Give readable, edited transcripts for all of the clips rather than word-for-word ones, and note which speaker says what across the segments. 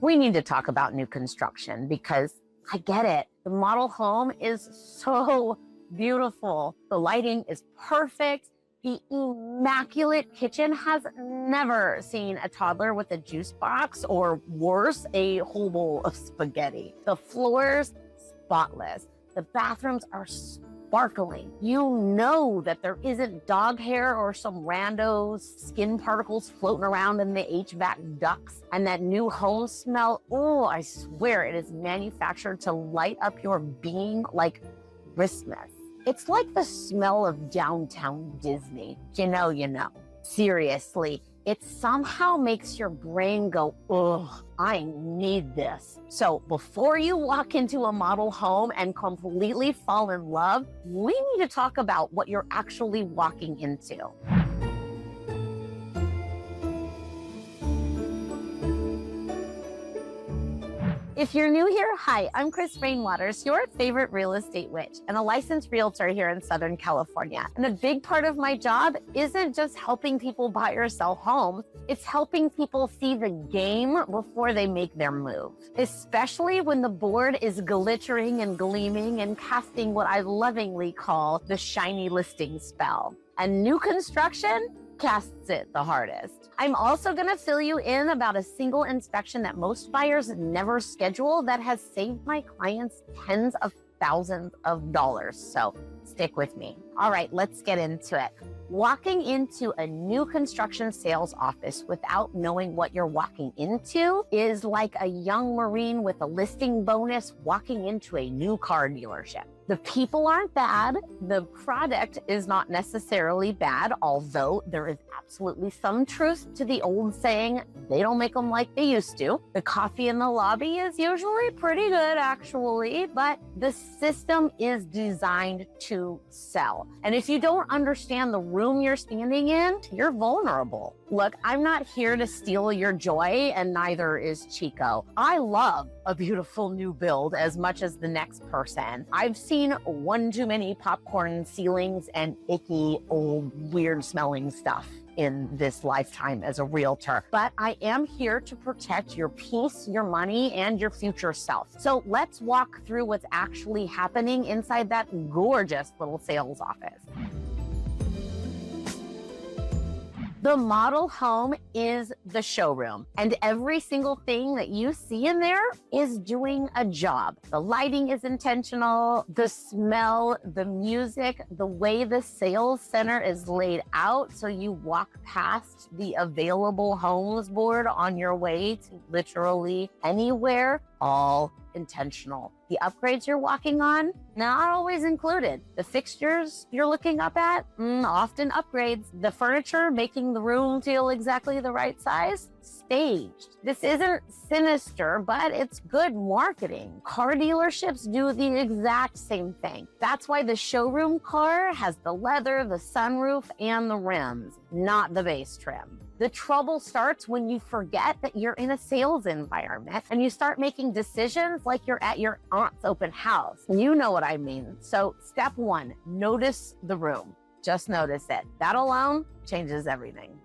Speaker 1: We need to talk about new construction because I get it. The model home is so beautiful. The lighting is perfect. The immaculate kitchen has never seen a toddler with a juice box or worse, a whole bowl of spaghetti. The floors, spotless. The bathrooms are sparkling. You know that there isn't dog hair or some rando skin particles floating around in the HVAC ducts. And that new home smell, oh, I swear it is manufactured to light up your being like Christmas. It's like the smell of downtown Disney. You know. Seriously, it somehow makes your brain go, ugh, I need this. So before you walk into a model home and completely fall in love, we need to talk about what you're actually walking into. If you're new here, hi, I'm Chris Rainwaters, your favorite real estate witch and a licensed realtor here in Southern California. And a big part of my job isn't just helping people buy or sell homes, it's helping people see the game before they make their move, especially when the board is glittering and gleaming and casting what I lovingly call the shiny listing spell. And new construction casts it the hardest. I'm also going to fill you in about a single inspection that most buyers never schedule that has saved my clients tens of thousands of dollars. So stick with me. All right, let's get into it. Walking into a new construction sales office without knowing what you're walking into is like a young Marine with a listing bonus walking into a new car dealership. The people aren't bad. The product is not necessarily bad, although there is absolutely some truth to the old saying, they don't make them like they used to. The coffee in the lobby is usually pretty good, actually, but the system is designed to sell. And if you don't understand the room you're standing in, you're vulnerable. Look, I'm not here to steal your joy, and neither is Chico. I love a beautiful new build as much as the next person. I've seen one too many popcorn ceilings and icky, old, weird smelling stuff in this lifetime as a realtor. But I am here to protect your peace, your money, and your future self. So let's walk through what's actually happening inside that gorgeous little sales office. The model home is the showroom, and every single thing that you see in there is doing a job. The lighting is intentional, the smell, the music, the way the sales center is laid out so you walk past the available homes board on your way to literally anywhere, all intentional. The upgrades you're walking on, not always included. The fixtures you're looking up at, often upgrades. The furniture making the room feel exactly the right size, staged. This isn't sinister, but it's good marketing. Car dealerships do the exact same thing. That's why the showroom car has the leather, the sunroof, and the rims, not the base trim. The trouble starts when you forget that you're in a sales environment and you start making decisions like you're at your aunt's open house. You know what I mean. So step one, notice the room. Just notice it. That alone changes everything.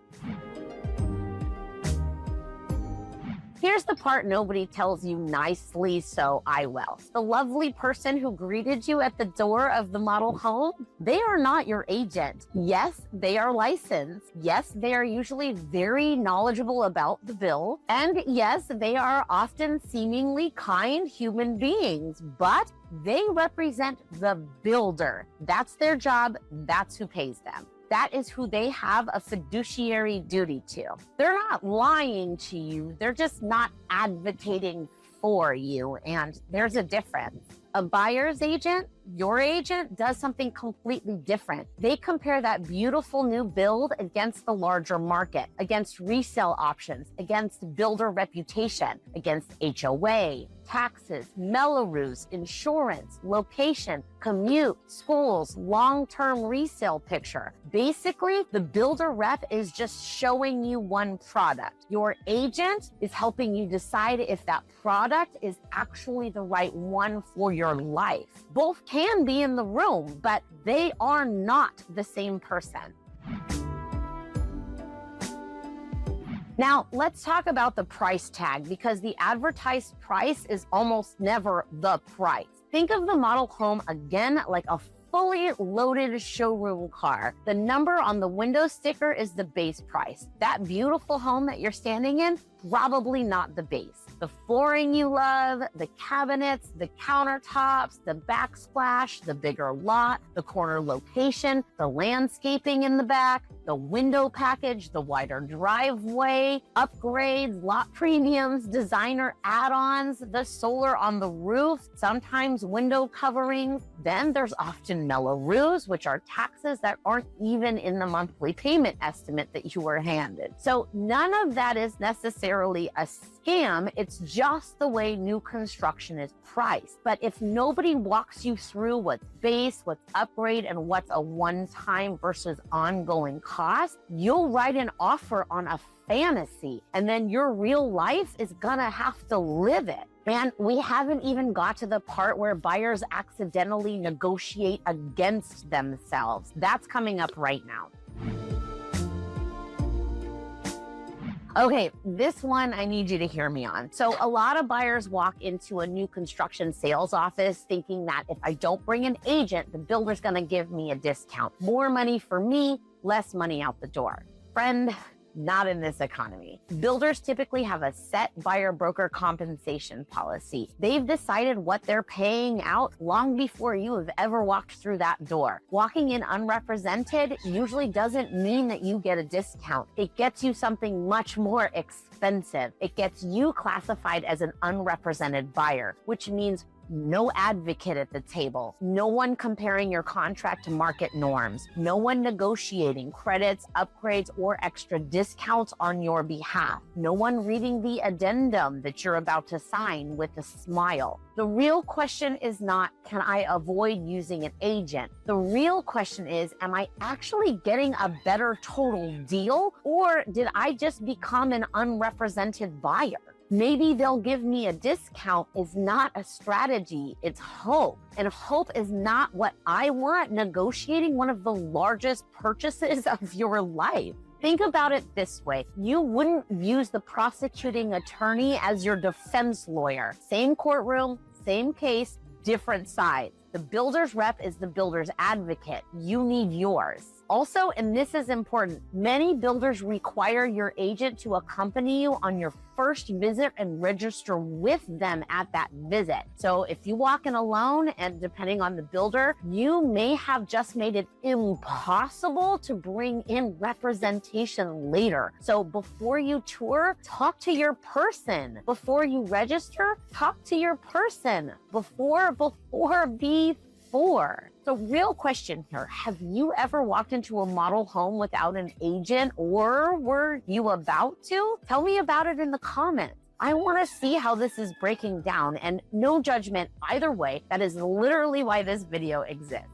Speaker 1: Here's the part nobody tells you nicely, so I will. The lovely person who greeted you at the door of the model home, they are not your agent. Yes, they are licensed. Yes, they are usually very knowledgeable about the bill. And yes, they are often seemingly kind human beings, but they represent the builder. That's their job. That's who pays them. That is who they have a fiduciary duty to. They're not lying to you. They're just not advocating for you. And there's a difference. A buyer's agent, your agent, does something completely different. They compare that beautiful new build against the larger market, against resale options, against builder reputation, against HOA, taxes, Mello-Roos, insurance, location, commute, schools, long-term resale picture. Basically, the builder rep is just showing you one product. Your agent is helping you decide if that product is actually the right one for your life. Both can be in the room, but they are not the same person. Now, let's talk about the price tag, because the advertised price is almost never the price. Think of the model home again like a fully loaded showroom car. The number on the window sticker is the base price. That beautiful home that you're standing in, probably not the base. The flooring you love, the cabinets, the countertops, the backsplash, the bigger lot, the corner location, the landscaping in the back, the window package, the wider driveway, upgrades, lot premiums, designer add-ons, the solar on the roof, sometimes window coverings. Then there's often mello-roos, which are taxes that aren't even in the monthly payment estimate that you were handed. So none of that is necessarily a scam. It's just the way new construction is priced. But if nobody walks you through what's base, what's upgrade, and what's a one-time versus ongoing cost, you'll write an offer on a fantasy, and then your real life is gonna have to live it. And we haven't even got to the part where buyers accidentally negotiate against themselves. That's coming up right now. Okay, this one I need you to hear me on. So a lot of buyers walk into a new construction sales office thinking that if I don't bring an agent, the builder's gonna give me a discount. More money for me, less money out the door. Friend, not in this economy. Builders typically have a set buyer broker compensation policy. They've decided what they're paying out long before you have ever walked through that door. Walking in unrepresented usually doesn't mean that you get a discount. It gets you something much more expensive. It gets you classified as an unrepresented buyer, which means no advocate at the table, no one comparing your contract to market norms, no one negotiating credits, upgrades, or extra discounts on your behalf, no one reading the addendum that you're about to sign with a smile. The real question is not, can I avoid using an agent? The real question is, am I actually getting a better total deal, or did I just become an unrepresented buyer? Maybe they'll give me a discount is not a strategy, it's hope. And if hope is not what I want, negotiating one of the largest purchases of your life. Think about it this way. You wouldn't use the prosecuting attorney as your defense lawyer. Same courtroom, same case, different side. The builder's rep is the builder's advocate. You need yours. Also, and this is important, many builders require your agent to accompany you on your first visit and register with them at that visit. So if you walk in alone, and depending on the builder, you may have just made it impossible to bring in representation later. So before you tour, talk to your person. Before you register, talk to your person. Before. So real question here, have you ever walked into a model home without an agent, or were you about to? Tell me about it in the comments. I want to see how this is breaking down, and no judgment either way. That is literally why this video exists.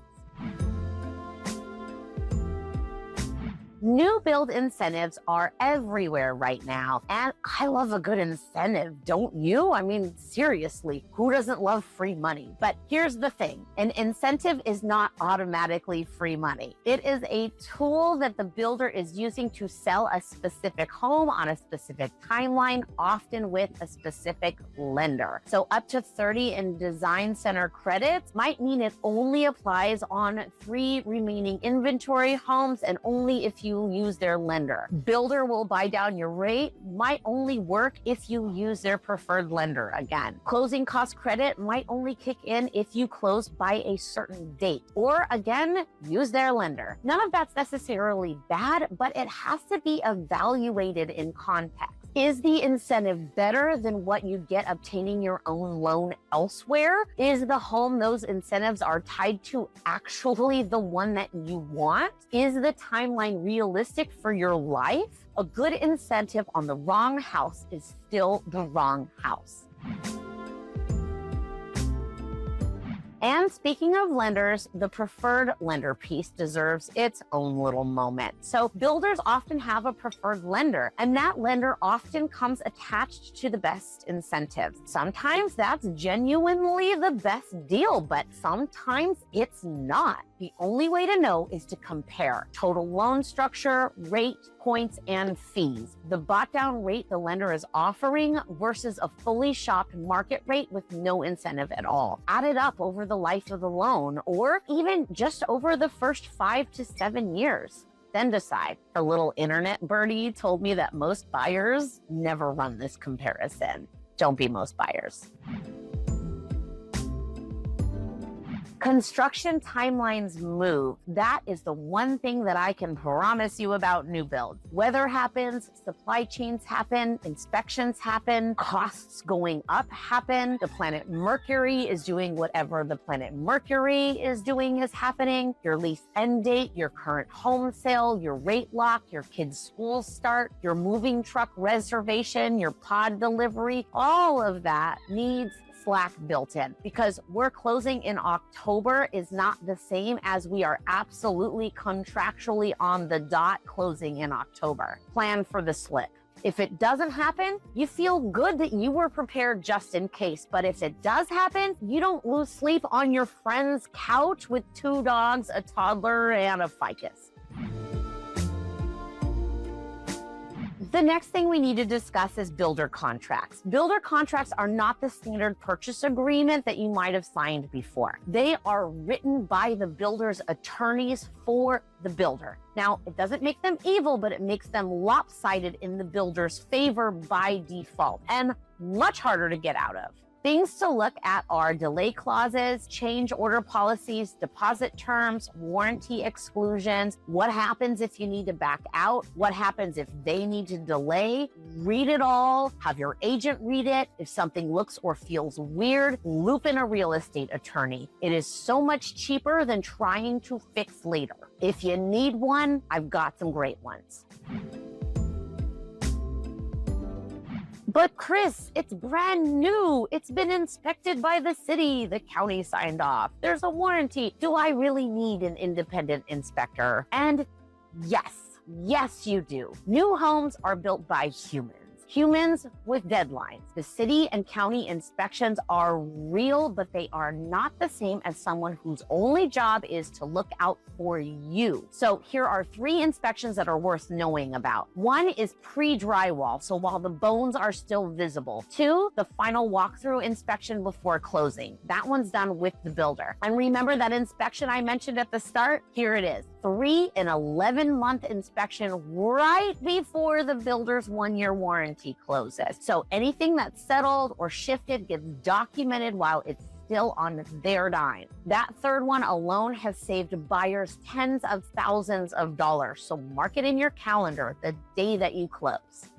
Speaker 1: New build incentives are everywhere right now, and I love a good incentive, don't you? I mean, seriously, who doesn't love free money? But here's the thing, an incentive is not automatically free money. It is a tool that the builder is using to sell a specific home on a specific timeline, often with a specific lender. So up to 30 in design center credits might mean it only applies on 3 remaining inventory homes, and only if you use their lender. Builder will buy down your rate might only work if you use their preferred lender again. Closing cost credit might only kick in if you close by a certain date, or again, use their lender. None of that's necessarily bad, but it has to be evaluated in context. Is the incentive better than what you get obtaining your own loan elsewhere? Is the home those incentives are tied to actually the one that you want? Is the timeline realistic for your life? A good incentive on the wrong house is still the wrong house. And speaking of lenders, the preferred lender piece deserves its own little moment. So builders often have a preferred lender, and that lender often comes attached to the best incentives. Sometimes that's genuinely the best deal, but sometimes it's not. The only way to know is to compare total loan structure, rate, points, and fees. The bought down rate the lender is offering versus a fully shopped market rate with no incentive at all. Add it up over the life of the loan or even just over the first 5 to 7 years. Then decide. A little internet birdie told me that most buyers never run this comparison. Don't be most buyers. Construction timelines move. That is the one thing that I can promise you about new builds. Weather happens, supply chains happen, inspections happen, costs going up happen. The planet Mercury is doing whatever the planet Mercury is doing is happening. Your lease end date, your current home sale, your rate lock, your kids' school start, your moving truck reservation, your pod delivery, all of that needs slack built in because we're closing in October is not the same as we are absolutely contractually on the dot closing in October. Plan for the slip. If it doesn't happen, you feel good that you were prepared just in case. But if it does happen, you don't lose sleep on your friend's couch with 2 dogs, a toddler, and a ficus. The next thing we need to discuss is builder contracts. Builder contracts are not the standard purchase agreement that you might have signed before. They are written by the builder's attorneys for the builder. Now, it doesn't make them evil, but it makes them lopsided in the builder's favor by default and much harder to get out of. Things to look at are delay clauses, change order policies, deposit terms, warranty exclusions, what happens if you need to back out, what happens if they need to delay. Read it all, have your agent read it. If something looks or feels weird, loop in a real estate attorney. It is so much cheaper than trying to fix later. If you need one, I've got some great ones. But Chris, it's brand new. It's been inspected by the city. The county signed off. There's a warranty. Do I really need an independent inspector? And yes, you do. New homes are built by humans with deadlines. The city and county inspections are real, but they are not the same as someone whose only job is to look out for you. So here are 3 inspections that are worth knowing about. 1 is pre-drywall, so while the bones are still visible. 2, the final walkthrough inspection before closing. That one's done with the builder. And remember that inspection I mentioned at the start? Here it is. 3, an 11-month inspection right before the builder's 1-year warranty closes. So anything that's settled or shifted gets documented while it's still on their dime. That 3rd one alone has saved buyers tens of thousands of dollars. So mark it in your calendar the day that you close.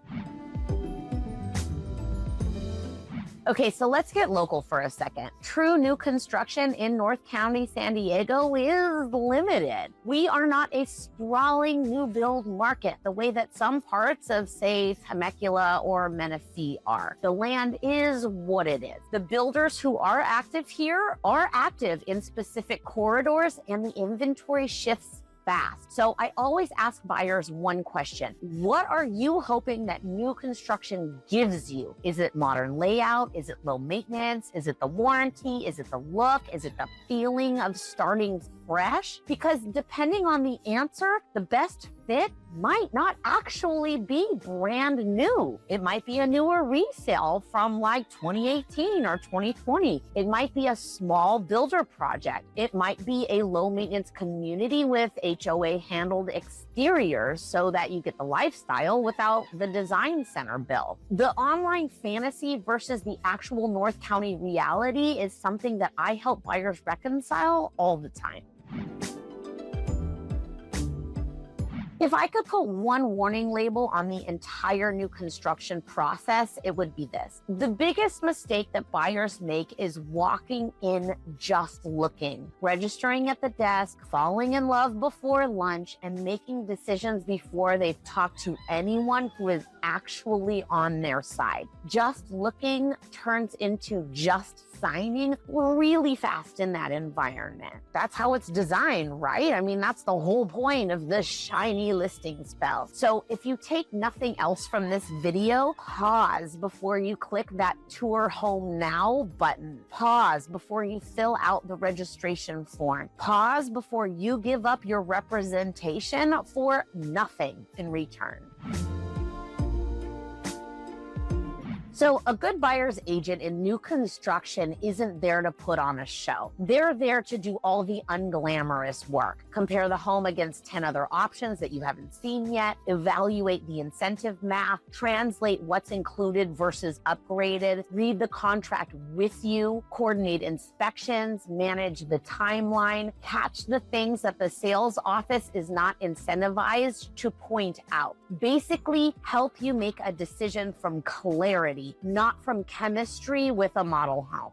Speaker 1: Okay, so let's get local for a second. True new construction in North County, San Diego is limited. We are not a sprawling new build market the way that some parts of, say, Temecula or Menifee are. The land is what it is. The builders who are active here are active in specific corridors and the inventory shifts fast. So I always ask buyers one question. What are you hoping that new construction gives you? Is it modern layout? Is it low maintenance? Is it the warranty? Is it the look? Is it the feeling of starting fresh? Because depending on the answer, the best fit might not actually be brand new. It might be a newer resale from like 2018 or 2020. It might be a small builder project. It might be a low maintenance community with HOA handled exteriors so that you get the lifestyle without the design center bill. The online fantasy versus the actual North County reality is something that I help buyers reconcile all the time. If I could put one warning label on the entire new construction process, it would be this. The biggest mistake that buyers make is walking in just looking, registering at the desk, falling in love before lunch, and making decisions before they've talked to anyone who is actually on their side. Just looking turns into just signing really fast in that environment. That's how it's designed, right? I mean, that's the whole point of this shiny listing spell. So if you take nothing else from this video, pause before you click that Tour Home Now button. Pause before you fill out the registration form. Pause before you give up your representation for nothing in return. So a good buyer's agent in new construction isn't there to put on a show. They're there to do all the unglamorous work. Compare the home against 10 other options that you haven't seen yet, evaluate the incentive math, translate what's included versus upgraded, read the contract with you, coordinate inspections, manage the timeline, catch the things that the sales office is not incentivized to point out. Basically, help you make a decision from clarity, not from chemistry with a model home.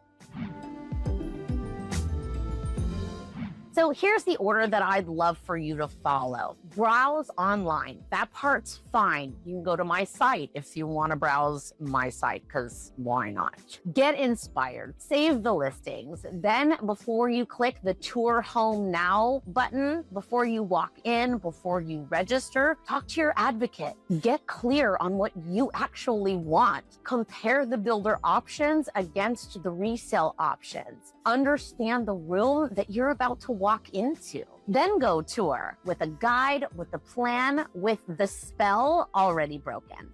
Speaker 1: So here's the order that I'd love for you to follow. Browse online. That part's fine. You can go to my site if you want to browse my site, because why not? Get inspired. Save the listings. Then before you click the Tour Home Now button, before you walk in, before you register, talk to your advocate. Get clear on what you actually want. Compare the builder options against the resale options. Understand the room that you're about to walk into. Then go tour with a guide, with a plan, with the spell already broken.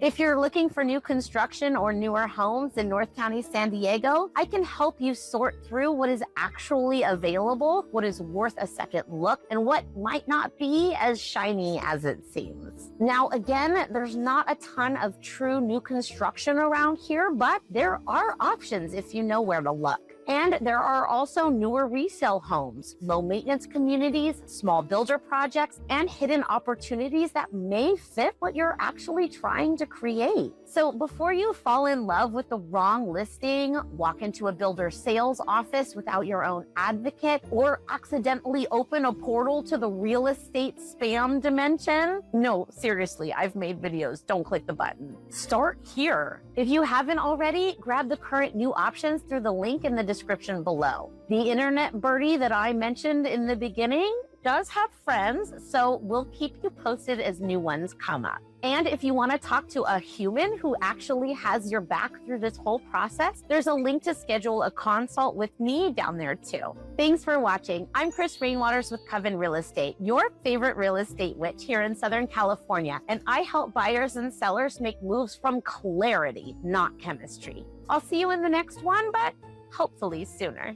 Speaker 1: If you're looking for new construction or newer homes in North County, San Diego, I can help you sort through what is actually available, what is worth a second look, and what might not be as shiny as it seems. Now, again, there's not a ton of true new construction around here, but there are options if you know where to look. And there are also newer resale homes, low maintenance communities, small builder projects, and hidden opportunities that may fit what you're actually trying to create. So before you fall in love with the wrong listing, walk into a builder sales office without your own advocate, or accidentally open a portal to the real estate spam dimension, no, seriously, I've made videos. Don't click the button. Start here. If you haven't already, grab the current new options through the link in the description below. The internet birdie that I mentioned in the beginning does have friends, so we'll keep you posted as new ones come up. And if you want to talk to a human who actually has your back through this whole process, there's a link to schedule a consult with me down there too. Thanks for watching. I'm Chris Rainwaters with Coven Real Estate, your favorite real estate witch here in Southern California, and I help buyers and sellers make moves from clarity, not chemistry. I'll see you in the next one, but hopefully sooner.